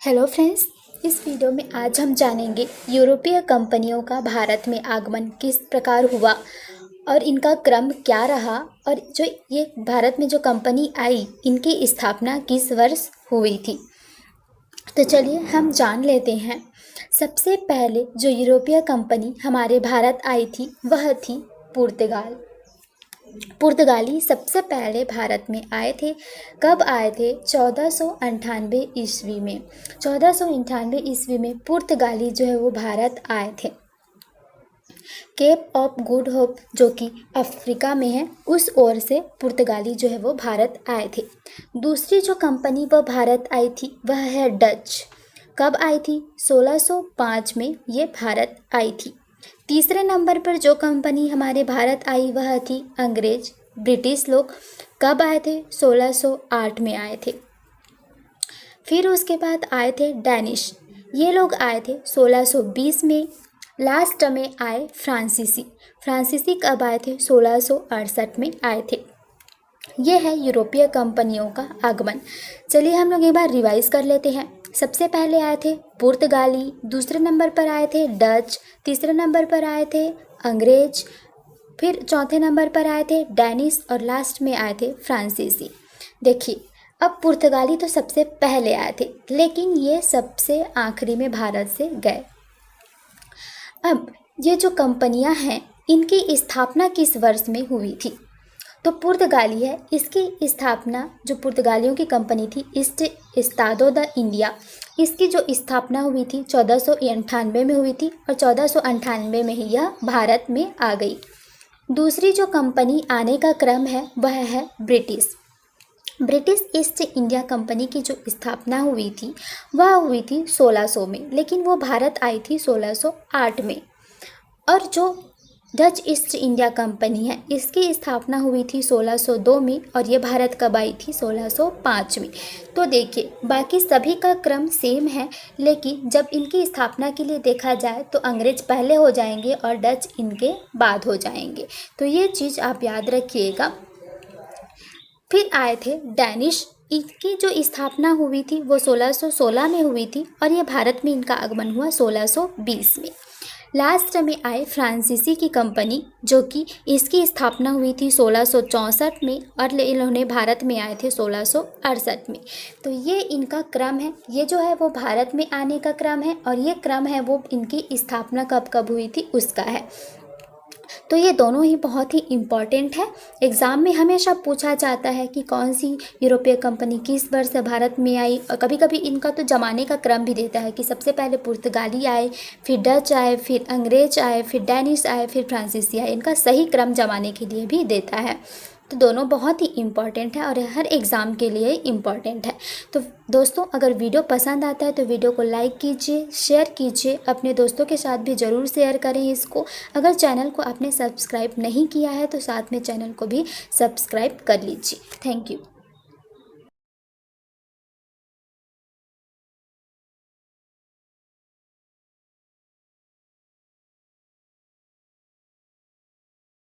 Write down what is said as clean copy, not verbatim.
Hello friends, इस video में आज हम जानेंगे यूरोपीय कंपनियों का भारत में आगमन किस प्रकार हुआ और इनका क्रम क्या रहा और जो ये भारत में जो कंपनी आई इनकी स्थापना किस वर्ष हुई थी। तो चलिए हम जान लेते हैं। सबसे पहले जो यूरोपीय कंपनी हमारे भारत आई थी वह थी पुर्तगाल। पुर्तगाली सबसे पहले भारत में आए थे। कब आए थे? 1498 ईस्वी में। 1498 ईस्वी में पुर्तगाली जो है वो भारत आए थे। केप ऑफ गुड होप जो कि अफ्रीका में है, उस ओर से पुर्तगाली जो है वो भारत आए थे। दूसरी जो कंपनी वो भारत आई थी वह है डच। कब आई थी? 1605 में ये भारत आई थी। तीसरे नंबर पर जो कंपनी हमारे भारत आई वह थी अंग्रेज, ब्रिटिश लोग। कब आए थे? 1608 में आए थे। फिर उसके बाद आए थे डैनिश, ये लोग आए थे 1620 में। लास्ट में आए फ्रांसीसी कब आए थे? 1668 में आए थे। ये है यूरोपीय कंपनियों का आगमन। चलिए हम लोग एक बार रिवाइज कर लेते हैं। सबसे पहले आए थे पुर्तगाली, दूसरे नंबर पर आए थे डच, तीसरे नंबर पर आए थे अंग्रेज, फिर चौथे नंबर पर आए थे डैनिश और लास्ट में आए थे फ्रांसीसी। देखिए, अब पुर्तगाली तो सबसे पहले आए थे, लेकिन ये सबसे आखिरी में भारत से गए। अब ये जो कंपनियां हैं इनकी स्थापना किस वर्ष में हुई थी? तो पुर्तगाली है, इसकी स्थापना जो पुर्तगालियों की कंपनी थी ईस्ट एस्तादो द इंडिया, इसकी जो स्थापना हुई थी 1498 में हुई थी और 1498 में ही यह भारत में आ गई। दूसरी जो कंपनी आने का क्रम है वह है ब्रिटिश ईस्ट इंडिया कंपनी की जो स्थापना हुई थी वह हुई थी 1600 में, लेकिन वो भारत आई थी 1608 में। और जो डच ईस्ट इंडिया कंपनी है इसकी स्थापना हुई थी 1602 में और ये भारत कब आई थी? 1605 में। तो देखिए, बाकी सभी का क्रम सेम है, लेकिन जब इनकी स्थापना के लिए देखा जाए तो अंग्रेज पहले हो जाएंगे और डच इनके बाद हो जाएंगे। तो ये चीज़ आप याद रखिएगा। फिर आए थे डैनिश, इनकी जो स्थापना हुई थी वो 1616 में हुई थी और ये भारत में इनका आगमन हुआ 1620 में। लास्ट में आए फ्रांसीसी की कंपनी, जो कि इसकी स्थापना हुई थी 1664 में और इन्होंने भारत में आए थे 1668 में। तो ये इनका क्रम है, ये जो है वो भारत में आने का क्रम है और ये क्रम है वो इनकी स्थापना कब कब हुई थी उसका है। तो ये दोनों ही बहुत ही इम्पॉर्टेंट है। एग्ज़ाम में हमेशा पूछा जाता है कि कौन सी यूरोपीय कंपनी किस वर्ष भारत में आई, और कभी कभी इनका तो जमाने का क्रम भी देता है कि सबसे पहले पुर्तगाली आए, फिर डच आए, फिर अंग्रेज आए, फिर डैनिश आए, फिर फ्रांसीसी आए। इनका सही क्रम जमाने के लिए भी देता है। तो दोनों बहुत ही इम्पॉर्टेंट है और हर एग्ज़ाम के लिए इम्पॉर्टेंट है। तो दोस्तों, अगर वीडियो पसंद आता है तो वीडियो को लाइक कीजिए, शेयर कीजिए, अपने दोस्तों के साथ भी ज़रूर शेयर करें इसको। अगर चैनल को आपने सब्सक्राइब नहीं किया है तो साथ में चैनल को भी सब्सक्राइब कर लीजिए। Thank you.